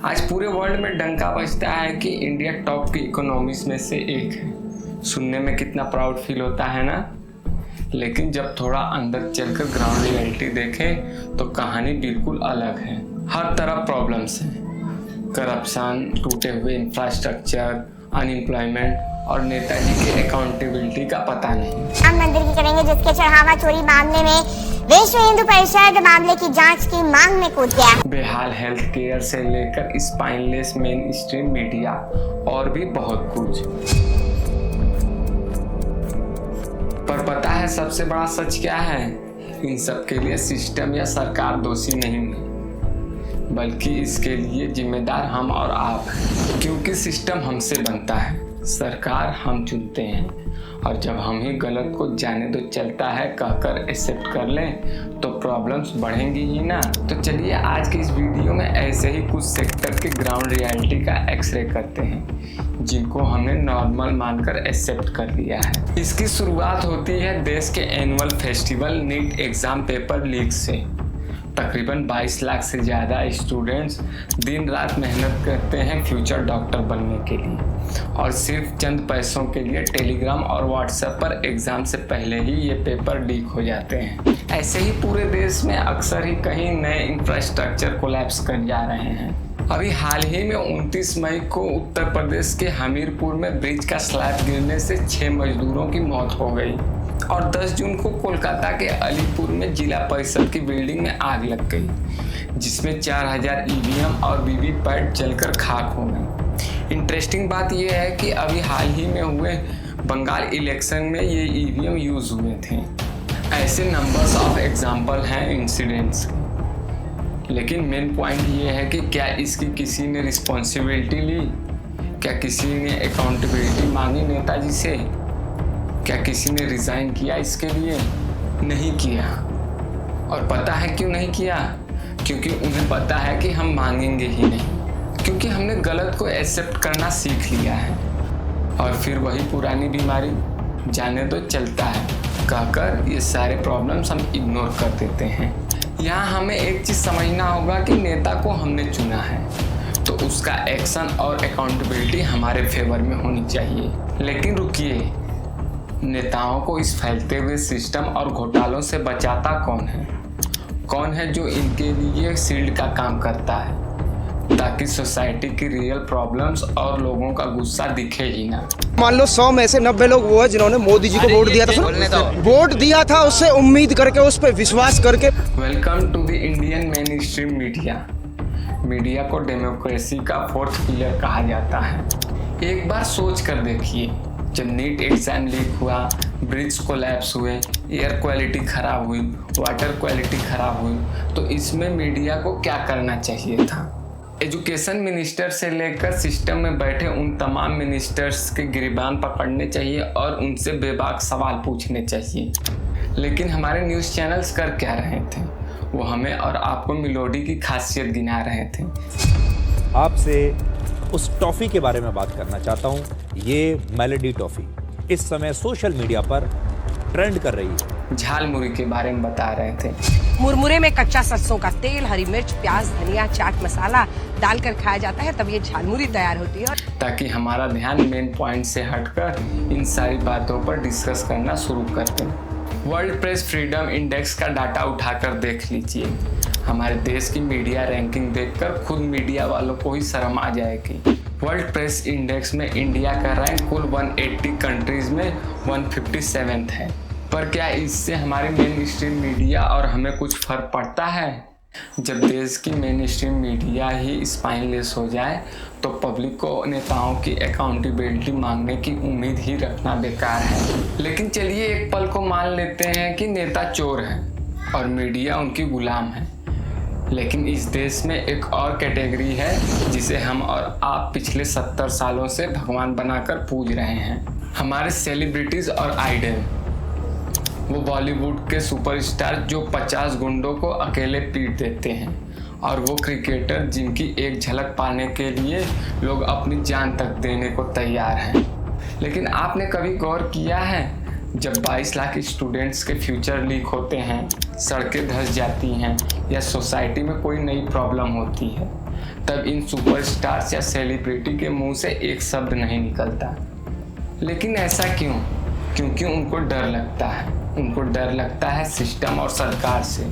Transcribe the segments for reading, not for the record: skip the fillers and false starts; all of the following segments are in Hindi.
आज पूरे वर्ल्ड में डंका बजता है कि इंडिया टॉप की इकोनॉमीज में से एक है। सुनने में कितना प्राउड फील होता है ना। लेकिन जब थोड़ा अंदर चलकर ग्राउंड रियलिटी देखें तो कहानी बिल्कुल अलग है। हर तरफ प्रॉब्लम्स हैं, करप्शन, टूटे हुए इंफ्रास्ट्रक्चर, अनएम्प्लॉयमेंट और नेताजी के अकाउंटेबिलिटी का पता नहीं। राम मंदिर की करेंगे जिसके चढ़ावा चोरी मामले में विश्व हिंदू परिषद मामले की जांच की मांग में कूद गया। बेहाल हेल्थ केयर से लेकर स्पाइनलेस मेन स्ट्रीम मीडिया और भी बहुत कुछ। पर पता है सबसे बड़ा सच क्या है? इन सब के लिए सिस्टम या सरकार दोषी नहीं है, बल्कि इसके लिए जिम्मेदार हम और आप हैं। क्योंकि सिस्टम हमसे बनता है, सरकार हम चुनते हैं, और जब हम ही गलत को जाने दो चलता है कहकर एक्सेप्ट कर लें तो प्रॉब्लम्स बढ़ेंगी ही ना। तो चलिए आज के इस वीडियो में ऐसे ही कुछ सेक्टर के ग्राउंड रियलिटी का एक्सरे करते हैं जिनको हमने नॉर्मल मानकर एक्सेप्ट कर लिया है। इसकी शुरुआत होती है देश के annual festival NEET exam paper leak से। तकरीबन 22 लाख से ज़्यादा स्टूडेंट्स दिन रात मेहनत करते हैं फ्यूचर डॉक्टर बनने के लिए, और सिर्फ चंद पैसों के लिए टेलीग्राम और व्हाट्सएप पर एग्ज़ाम से पहले ही ये पेपर लीक हो जाते हैं। ऐसे ही पूरे देश में अक्सर ही कहीं नए इंफ्रास्ट्रक्चर कोलैप्स कर जा रहे हैं। अभी हाल ही में 29 मई को उत्तर प्रदेश के हमीरपुर में ब्रिज का स्लैब गिरने से 6 मजदूरों की मौत हो गई, और 10 जून को कोलकाता के अलीपुर में जिला परिषद की बिल्डिंग में आग लग गई, जिसमें 4000 ईवीएम और वीवीपैट जलकर खाक हो गई। इंटरेस्टिंग बात यह है कि अभी हाल ही में हुए बंगाल इलेक्शन में ये ईवीएम यूज हुए थे। ऐसे नंबर्स ऑफ एग्जाम्पल हैं इंसिडेंट्स। लेकिन मेन पॉइंट ये है कि क्या इसकी किसी ने रिस्पॉन्सिबिलिटी ली? क्या किसी ने अकाउंटेबिलिटी मांगी नेताजी से? क्या किसी ने रिजाइन किया इसके लिए? नहीं किया। और पता है क्यों नहीं किया? क्योंकि उन्हें पता है कि हम मांगेंगे ही नहीं, क्योंकि हमने गलत को एक्सेप्ट करना सीख लिया है, और फिर वही पुरानी बीमारी जाने दो चलता है कहकर ये सारे प्रॉब्लम्स हम इग्नोर कर देते हैं। यहाँ हमें एक चीज़ समझना होगा कि नेता को हमने चुना है तो उसका एक्शन और अकाउंटेबिलिटी हमारे फेवर में होनी चाहिए। लेकिन रुकिए, नेताओं को इस फैलते हुए सिस्टम और घोटालों से बचाता कौन है? कौन है जो इनके लिए शील्ड का काम करता है ताकि सोसाइटी की रियल प्रॉब्लम्स और लोगों का गुस्सा दिखे ही ना। मान लो 100 में से 90 लोग वो है जिन्होंने मोदी जी को वोट दिया था, वोट दिया था उससे उम्मीद करके, उस पर विश्वास करके। Welcome to the Indian main stream media. Media को डेमोक्रेसी का 4th पिलर कहा जाता है। एक बार सोच कर देखिए, जब नीट एग्जाम लीक हुआ, ब्रिज कोलैप्स हुए, एयर क्वालिटी खराब हुई, वाटर क्वालिटी खराब हुई, तो इसमें मीडिया को क्या करना चाहिए था? एजुकेशन मिनिस्टर से लेकर सिस्टम में बैठे उन तमाम मिनिस्टर्स के गिरबान पकड़ने चाहिए और उनसे बेबाक सवाल पूछने चाहिए। लेकिन हमारे न्यूज़ चैनल्स कर क्या रहे थे? वो हमें और आपको मेलोडी की खासियत गिना रहे थे। आपसे उस टॉफ़ी के बारे में बात करना चाहता हूँ। ये मेलोडी टॉफ़ी इस समय सोशल मीडिया पर ट्रेंड कर रही है। झालमुरी के बारे में बता रहे थे। मुरमुरे में कच्चा सरसों का तेल, हरी मिर्च, प्याज, धनिया, चाट मसाला डालकर खाया जाता है, तब ये झालमुरी तैयार होती है। ताकि हमारा ध्यान मेन पॉइंट से हटकर इन सारी बातों पर डिस्कस करना शुरू कर दें। वर्ल्ड प्रेस फ्रीडम इंडेक्स का डाटा उठाकर देख लीजिए। हमारे देश की मीडिया रैंकिंग देखकर खुद मीडिया वालों को ही शर्म आ जाएगी। वर्ल्ड प्रेस इंडेक्स में इंडिया का रैंक कुल 180 कंट्रीज में 157th है। पर क्या इससे हमारे मेन स्ट्रीम मीडिया और हमें कुछ फर्क पड़ता है? जब देश की मेन स्ट्रीम मीडिया ही स्पाइनलेस हो जाए तो पब्लिक को नेताओं की अकाउंटेबिलिटी मांगने की उम्मीद ही रखना बेकार है। लेकिन चलिए एक पल को मान लेते हैं कि नेता चोर हैं और मीडिया उनकी गुलाम है। लेकिन इस देश में एक और कैटेगरी है जिसे हम और आप पिछले 70 सालों से भगवान बनाकर पूज रहे हैं। हमारे सेलिब्रिटीज़ और आइडल, वो बॉलीवुड के सुपरस्टार जो 50 गुंडों को अकेले पीट देते हैं, और वो क्रिकेटर जिनकी एक झलक पाने के लिए लोग अपनी जान तक देने को तैयार हैं। लेकिन आपने कभी गौर किया है, जब 22 लाख स्टूडेंट्स के फ्यूचर लीक होते हैं, सड़कें धंस जाती हैं या सोसाइटी में कोई नई प्रॉब्लम होती है, तब इन सुपरस्टार्स या सेलिब्रिटी के मुंह से एक शब्द नहीं निकलता। लेकिन ऐसा क्यों? क्योंकि उनको डर लगता है। उनको डर लगता है सिस्टम और सरकार से।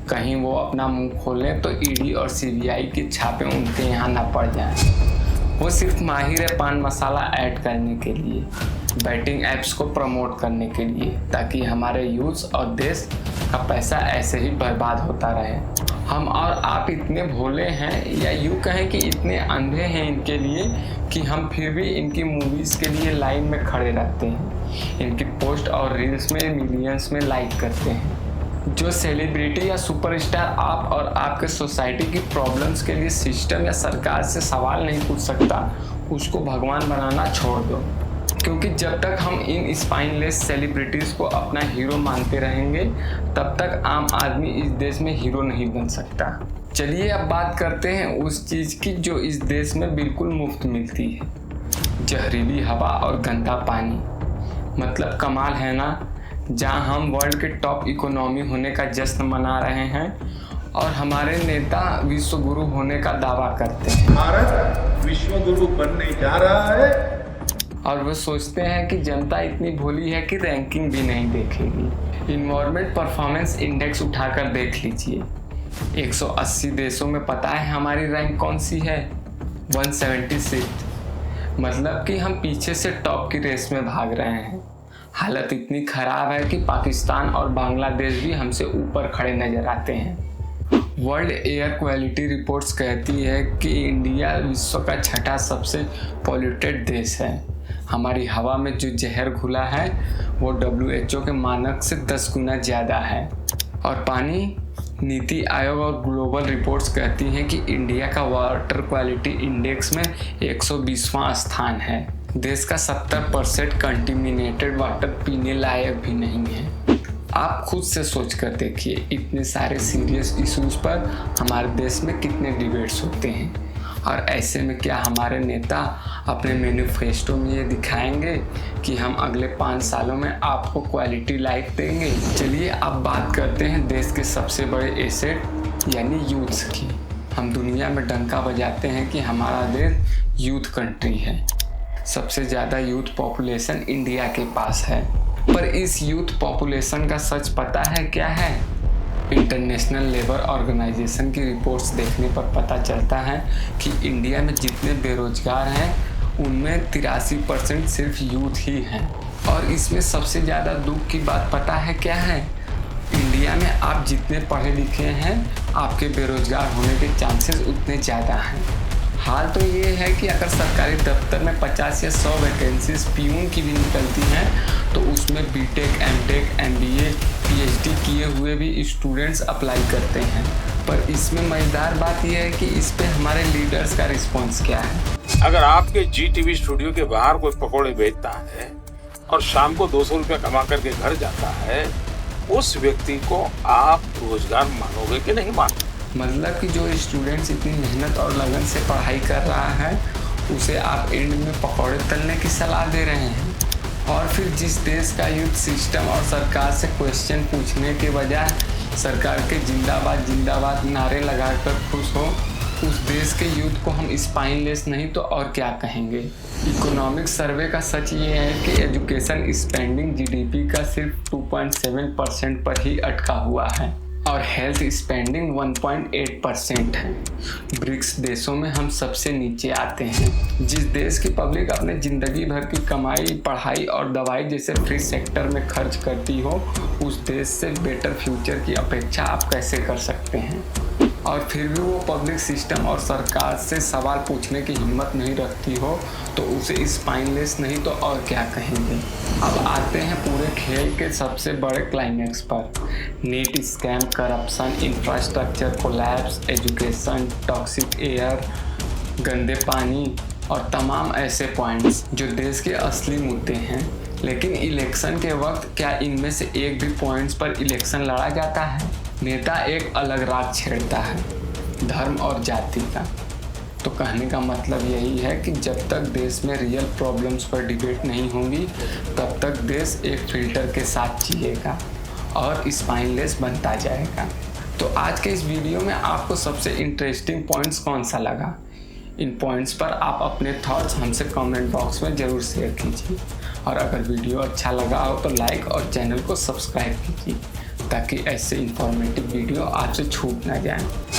कहीं वो अपना मुंह खोलें तो ईडी और सीबीआई के छापे उनके यहाँ ना पड़ जाएं। वो सिर्फ माहिर है पान मसाला ऐड करने के लिए, बैटिंग ऐप्स को प्रमोट करने के लिए, ताकि हमारे यूथ और देश का पैसा ऐसे ही बर्बाद होता रहे। हम और आप इतने भोले हैं, या यूँ कहें कि इतने अंधे हैं इनके लिए, कि हम फिर भी इनकी मूवीज़ के लिए लाइन में खड़े रहते हैं, इनकी पोस्ट और रील्स में मिलियंस में लाइक करते हैं। जो सेलिब्रिटी या सुपरस्टार आप और आपके सोसाइटी की प्रॉब्लम्स के लिए सिस्टम या सरकार से सवाल नहीं पूछ सकता, उसको भगवान बनाना छोड़ दो। क्योंकि जब तक हम इन स्पाइनलेस सेलिब्रिटीज़ को अपना हीरो मानते रहेंगे, तब तक आम आदमी इस देश में हीरो नहीं बन सकता। चलिए अब बात करते हैं उस चीज़ की जो इस देश में बिल्कुल मुफ्त मिलती है, जहरीली हवा और गंदा पानी। मतलब कमाल है ना, जहां हम वर्ल्ड के टॉप इकोनॉमी होने का जश्न मना रहे हैं और हमारे नेता विश्व गुरु होने का दावा करते हैं। भारत विश्व गुरु बनने जा रहा है और वो सोचते हैं कि जनता इतनी भोली है कि रैंकिंग भी नहीं देखेगी। इन्वायरमेंट परफॉर्मेंस इंडेक्स उठाकर देख लीजिए, 180 देशों में पता है हमारी रैंक कौन सी है? 176। मतलब कि हम पीछे से टॉप की रेस में भाग रहे हैं। हालत इतनी खराब है कि पाकिस्तान और बांग्लादेश भी हमसे ऊपर खड़े नजर आते हैं। वर्ल्ड एयर क्वालिटी रिपोर्ट्स कहती है कि इंडिया विश्व का छठा सबसे पॉल्यूटेड देश है। हमारी हवा में जो जहर घुला है वो WHO के मानक से 10 गुना ज़्यादा है। और पानी, नीति आयोग और ग्लोबल रिपोर्ट्स कहती हैं कि इंडिया का वाटर क्वालिटी इंडेक्स में 120वां स्थान है। देश का 70% कंटिमिनेटेड वाटर पीने लायक भी नहीं है। आप खुद से सोच कर देखिए, इतने सारे सीरियस इश्यूज पर हमारे देश में कितने डिबेट्स होते हैं, और ऐसे में क्या हमारे नेता अपने मैनिफेस्टो में ये दिखाएंगे कि हम अगले 5 सालों में आपको क्वालिटी लाइफ देंगे? चलिए अब बात करते हैं देश के सबसे बड़े एसेट यानी यूथ की। हम दुनिया में डंका बजाते हैं कि हमारा देश यूथ कंट्री है। सबसे ज़्यादा यूथ पॉपुलेशन इंडिया के पास है। पर इस यूथ पॉपुलेशन का सच पता है क्या है? इंटरनेशनल लेबर ऑर्गेनाइजेशन की रिपोर्ट्स देखने पर पता चलता है कि इंडिया में जितने बेरोजगार हैं उनमें 83% सिर्फ यूथ ही हैं। और इसमें सबसे ज़्यादा दुख की बात पता है क्या है? इंडिया में आप जितने पढ़े लिखे हैं, आपके बेरोजगार होने के चांसेस उतने ज़्यादा हैं। हाल तो ये है कि अगर सरकारी दफ्तर में 50 या 100 वैकेंसीज पीयून की भी निकलती हैं, तो उसमें बीटेक, एमटेक, एमबीए, पीएचडी किए हुए भी स्टूडेंट्स अप्लाई करते हैं। पर इसमें मज़ेदार बात यह है कि इस पे हमारे लीडर्स का रिस्पॉन्स क्या है। अगर आपके GTV स्टूडियो के बाहर कोई पकौड़े बेचता है और शाम को 200 रुपया कमा करके घर जाता है, उस व्यक्ति को आप रोजगार मानोगे कि नहीं मानोगे? मतलब कि जो स्टूडेंट्स इतनी मेहनत और लगन से पढ़ाई कर रहा है, उसे आप एंड में पकौड़े तलने की सलाह दे रहे हैं। और फिर जिस देश का यूथ सिस्टम और सरकार से क्वेश्चन पूछने के बजाय सरकार के जिंदाबाद जिंदाबाद नारे लगाकर खुश हो, उस देश के यूथ को हम स्पाइनलेस नहीं तो और क्या कहेंगे। इकोनॉमिक सर्वे का सच ये है कि एजुकेशन स्पेंडिंग GDP का सिर्फ 2.7% पर ही अटका हुआ है और हेल्थ स्पेंडिंग 1.8% है। ब्रिक्स देशों में हम सबसे नीचे आते हैं। जिस देश की पब्लिक अपने ज़िंदगी भर की कमाई, पढ़ाई और दवाई जैसे फ्री सेक्टर में खर्च करती हो, उस देश से बेटर फ्यूचर की अपेक्षा आप कैसे कर सकते हैं? और फिर भी वो पब्लिक सिस्टम और सरकार से सवाल पूछने की हिम्मत नहीं रखती हो, तो उसे स्पाइनलेस नहीं तो और क्या कहेंगे। अब आते हैं पूरे खेल के सबसे बड़े क्लाइमैक्स पर। Net scam, corruption, infrastructure collapse, education, toxic air, गंदे पानी और तमाम ऐसे पॉइंट्स जो देश के असली मुद्दे हैं। लेकिन इलेक्शन के वक्त क्या इनमें से एक भी पॉइंट्स पर इलेक्शन लड़ा जाता है? नेता एक अलग राग छेड़ता है, धर्म और जाति का। तो कहने का मतलब यही है कि जब तक देश में रियल प्रॉब्लम्स पर डिबेट नहीं होंगी, तब तक देश एक फिल्टर के साथ जिएगा और स्पाइनलेस बनता जाएगा। तो आज के इस वीडियो में आपको सबसे इंटरेस्टिंग पॉइंट्स कौन सा लगा? इन पॉइंट्स पर आप अपने थॉट्स हमसे कमेंट बॉक्स में ज़रूर शेयर कीजिए। और अगर वीडियो अच्छा लगा हो तो लाइक और चैनल को सब्सक्राइब कीजिए ताकि ऐसे इंफॉर्मेटिव वीडियो आपसे छूट ना जाए।